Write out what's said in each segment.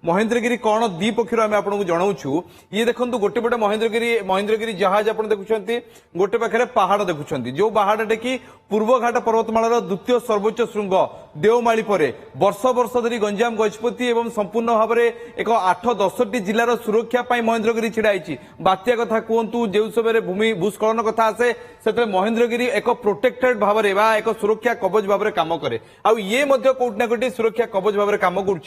महेंद्रगिरी कौन दी पक्षर आम आपको जनाऊँ ये देखो गोटे पटे महेंद्रगिरी जहाज आप देखुं गोटे पाखे पहाड़ देखुं जो पहाड़टे कि पूर्वघाट पर्वतमालार द्वितीय सर्वोच्च श्रृंग देवमाली पर वर्ष वर्ष धरी गंजाम गजपति एवं संपूर्ण भाव में एक 8-10 जिलार सुरक्षा महेंद्रगिरी छिड़ाई बात्या कथा कहतु जो समय भूमि भूस्खलन कथा आसे से महेंद्रगिरी एक प्रोटेक्टेड भाव में एक सुरक्षा कवच भाव में कम करे ये कोटि ना कोटि सुरक्षा कवच भाव में कम कर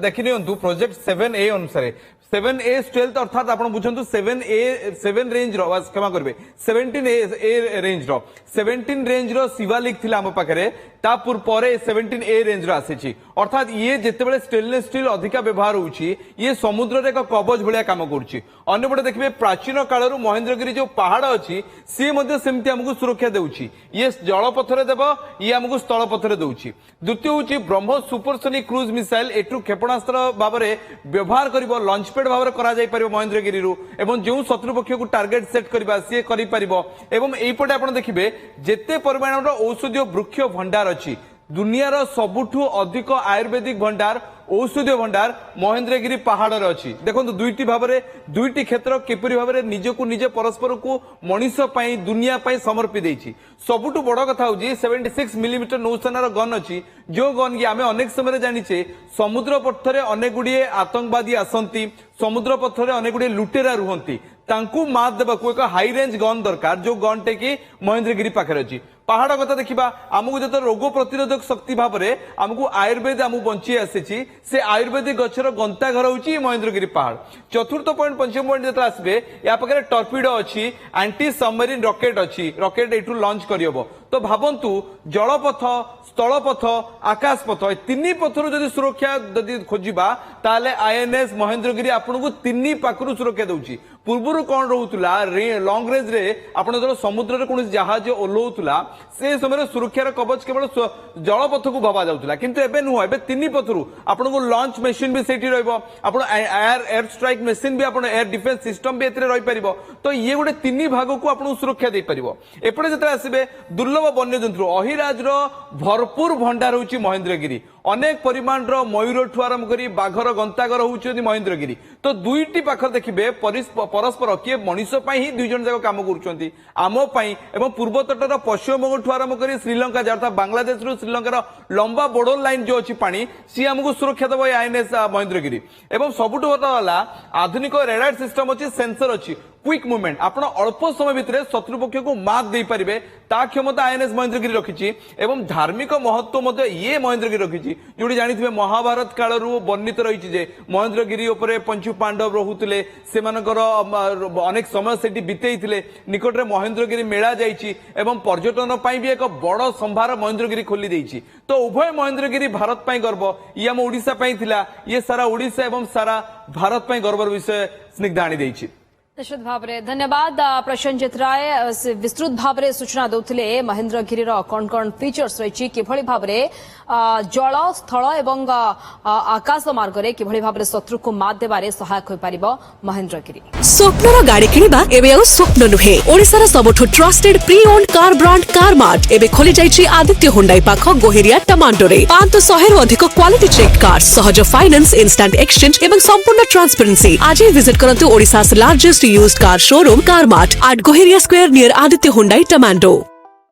देखि प्रोजेक्ट 7A अनुसार 7A स्टेल्थ अर्थात आप बुझंतु 7 रेंज क्षमा करेंगे 17A रेंज 17 रेंज शिवालिक थिला आम पाखे तापर 17A रेंज आसी अर्थात ये जितेबाला स्टेनलेस स्टील अधिका व्यवहार होची ये समुद्र एक कवच भाया कम करपटे देखिए प्राचीन काल महेंद्रगिरी जो पहाड़ अच्छी सी सेमती आमको सुरक्षा देउची ये जलपथर देव ये आमको स्थलपथर दौची द्वितीय हूँ ब्रह्मोस सुपरसोनिक क्रूज मिसाइल एटू क्षेपणास्त्र भाव में व्यवहार कर लंच पैड भाव में महेंद्रगिरी एवं जो शत्रुपक्ष को टार्गेट सेट करवा सी करपटे आप देखिए जिते परिमाण औषधीय वृक्ष भंडार अच्छी दुनियार सबुठू अधिक आयुर्वेदिक भंडार औषधीय भंडार महेंद्रगिरी पहाड़ अच्छी देखो दुईटी भाव में दुईटी क्षेत्र किपरि भाव में निजक निजे परस्पर को मनीष दुनिया समर्पी देछि सबुठू बड़ कथा हूँ 76 मिलीमीटर नौसेनार गन अच्छी जो गन की आम अनेक समय जानीचे समुद्र पथरे अनेक गुड़िए आतंकवादी आसती समुद्र पथरे अनेक गुड़िए लुटेरा रुहंती तांकू मात देवाक एक हाई रेंज गन दरकार जो गन टे कि महेंद्रगिरी पाखे अच्छी पहाड़ कथा देखा आमको जो रोग प्रतिरोधक शक्ति भाव में आमको आयुर्वेद आमको बंची आसी से आयुर्वेदिक गचर गंता घर हूँ महेंद्रगिरी पहाड़ चतुर्थ पॉइंट पंचम पॉइंट जो आसबे या पाखे टर्पिडो अच्छी एंटी सबमरीन रॉकेट अच्छी रॉकेट एठू लॉन्च करहब तो भावंतु जलपथ स्थलपथ आकाशपथ तीन पथर जदि सुरक्षा जदि खोजा ताले आईएनएस महेंद्रगिरी आपको तीन पाखु सुरक्षा दूसरी पूर्वर कौन रोला लंग रेंज रे आप समुद्र कौन जहाज ओह्लाउला से समय सुरक्षार कवच केवल जलपथ को भबा जाऊला किंतु एबे नुह एबे तीन पथरु आपको लॉन्च मशीन भी सेठी रहइबो आपण एयर स्ट्राइक मशीन भी आपण एयर डिफेंस सिस्टम भी एतरे रहि परिबो तो ये गोटे तीन भाग को आपको सुरक्षा दे परिबो एपटे जते आसीबे दुर्लभ वन्य जंतु अहिराज भरपूर भंडार होची महेंद्रगिरी अनेक परिमाण मयूर ठू आरंभ कर बाघर गंतागर होती महेंद्रगिरी तो दुईटी पाखर देखिए परस्पर किए मनीष ही दुई जन जाक कम कर पूर्व तटर पश्चिमबंग ठू आरंभ कर श्रीलंका जहाँ बांग्लादेश श्रीलंकार लंबा बॉर्डर लाइन जो अच्छी पानी सी आमको सुरक्षा देव आईएनएस महेंद्रगिरी एवं सबुठ बड़ा आधुनिक रेडार सिस्टम अच्छी सेंसर अच्छी क्विक मूवमेंट आप अल्प समय भितर शत्रुपक्ष को मात दे पारे ता क्षमता आईएनएस महेंद्रगिरी रखी एवं धार्मिक महत्व ये महेंद्रगिरी रखी जो जानी महाभारत काल वर्णित रही महेंद्रगिरी पंचु पांडव रोते से अनेक समय से बीते निकट में महेंद्रगिरी मेला जाइए पर्यटन भी एक बड़ संभार महेंद्रगिरी खोली देछि तो उभय महेंद्रगिरी भारत गर्व ये आम ओडिशा ये सारा ओडिशा एवं सारा भारत गर्वर विषय स्निग्धा आनी देछि निश्चित भाव में धन्यवाद प्रसन्नजित राय विस्तृत भाव में सूचना दौले महेंद्रगिरी कौन कौन फीचर्स रही किभली भाव में जल स्थल एवं आकाश मार्ग में किभली भाव में शत्रु को मात देबारे सहायक हो पारिबो महेंद्रगिरी स्वप्नर गाड़ी किनिबा एबे आ स्वप्न नुहे ओडिसार सबठु trusted pre owned car brand Carmart एबे खोली जाइछि आदित्य हुंडई पाख गोहेरिया टमांडोरे 500 रु अधिक क्वालिटी चेक कार सहज फाइनेंस इंस्टेंट एक्सचेंज एवं संपूर्ण ट्रांसपेरेंसी आज ही विजिट करंतु Odisha's largest used car showroom Carmart at Goheria Square near Aditya Hyundai Tamando.